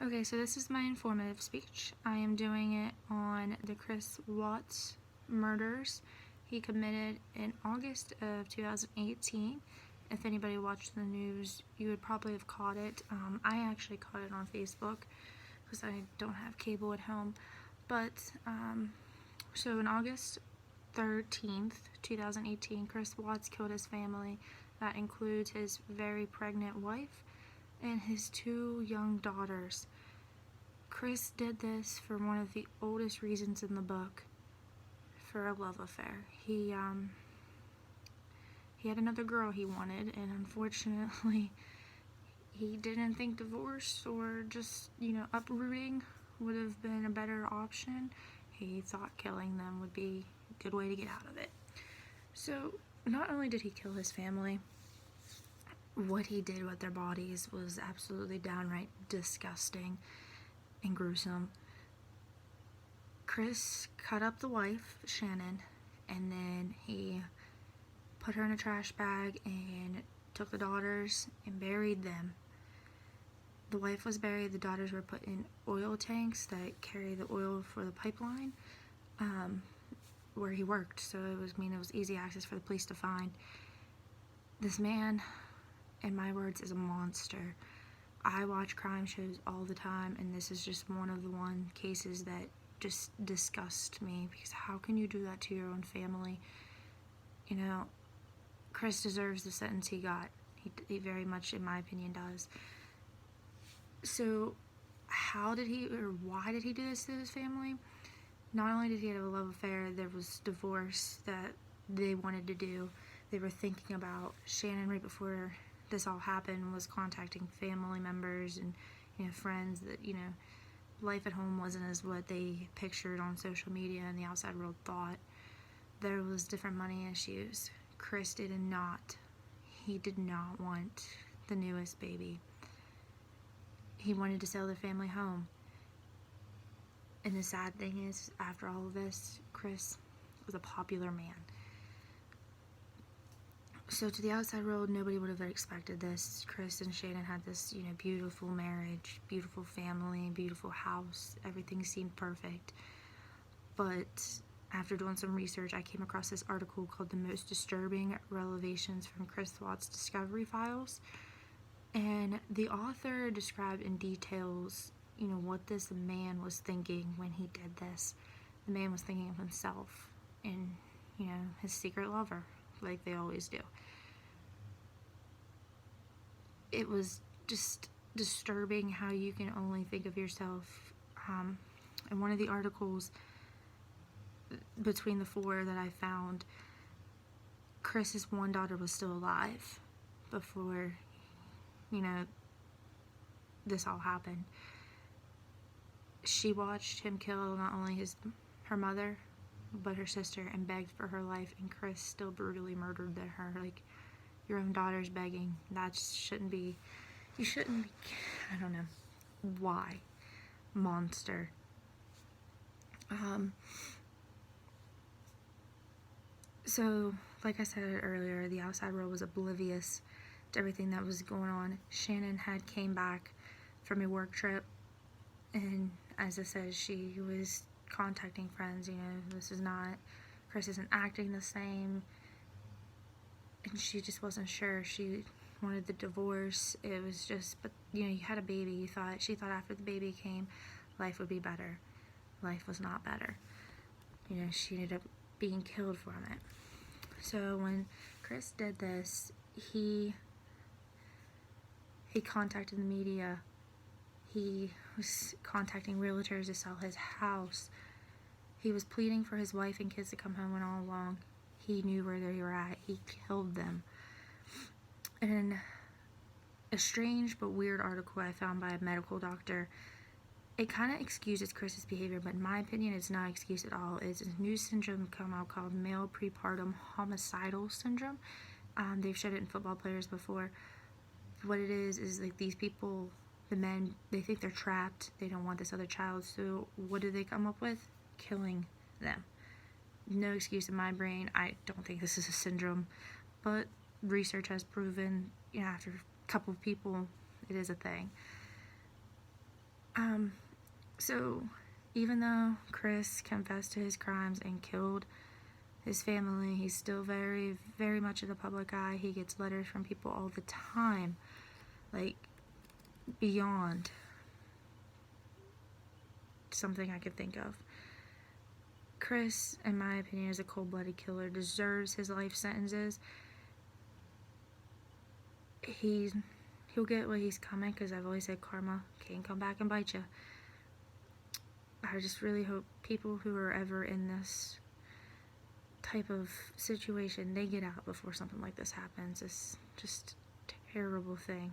Okay, so this is my informative speech. I am doing it on the Chris Watts murders he committed in August of 2018. If anybody watched the news, you would probably have caught it. I actually caught it on Facebook because I don't have cable at home. But, so in August 13th, 2018, Chris Watts killed his family. That includes his very pregnant wife and his 2 young daughters. Chris did this for one of the oldest reasons in the book, for a love affair. He had another girl he wanted, and unfortunately, he didn't think divorce or just, uprooting would have been a better option. He thought killing them would be a good way to get out of it. So, not only did he kill his family, what he did with their bodies was absolutely downright disgusting and gruesome. Chris cut up the wife, Shannon, and then he put her in a trash bag and took the daughters and buried them. The wife was buried, the daughters were put in oil tanks that carry the oil for the pipeline, where he worked, so it was easy access for the police to find. This man, in my words, is a monster. I watch crime shows all the time, and this is just one of the cases that just disgust me, because how can you do that to your own family? Chris deserves the sentence he got. He very much, in my opinion, does. So, why did he do this to his family? Not only did he have a love affair, there was divorce that they wanted to do. They were thinking about. Shannon, right before this all happened, was contacting family members and friends that life at home wasn't as what they pictured on social media and the outside world thought. There was different money issues. Chris did not want the newest baby. He wanted to sell their family home. And the sad thing is, after all of this, Chris was a popular man. So to the outside world, nobody would have expected this. Chris and Shannon had this, beautiful marriage, beautiful family, beautiful house. Everything seemed perfect. But after doing some research, I came across this article called The Most Disturbing Revelations from Chris Watts' Discovery Files. And the author described in details, what this man was thinking when he did this. The man was thinking of himself and, his secret lover, like they always do. It was just disturbing how you can only think of yourself. In one of the articles between the 4 that I found, Chris's one daughter was still alive before, this all happened. She watched him kill not only her mother, but her sister, and begged for her life, and Chris still brutally murdered her. Like, your own daughter's begging. That shouldn't be, I don't know. Why? Monster. So, like I said earlier, the outside world was oblivious to everything that was going on. Shannon had came back from a work trip, and as I said, she was contacting friends, Chris isn't acting the same, and she just wasn't sure. She wanted the divorce. It was just, but you had a baby. She thought after the baby came, life would be better. Life was not better. She ended up being killed from it. So when Chris did this, he contacted the media. He was contacting realtors to sell his house. He was pleading for his wife and kids to come home, and all along, he knew where they were at. He killed them. And a strange but weird article I found by a medical doctor, it kind of excuses Chris's behavior, but in my opinion, it's not an excuse at all. It's a new syndrome come out called male prepartum homicidal syndrome. They've showed it in football players before. What it is like these people, the men, they think they're trapped. They don't want this other child. So what do they come up with? Killing them. No excuse in my brain. I don't think this is a syndrome, but research has proven, after a couple of people, it is a thing. So even though Chris confessed to his crimes and killed his family, he's still very, very much in the public eye. He gets letters from people all the time, like beyond something I could think of. Chris, in my opinion, is a cold-blooded killer, deserves his life sentences. He'll get what he's coming, because I've always said karma can come back and bite you. I just really hope people who are ever in this type of situation, they get out before something like this happens. It's just a terrible thing.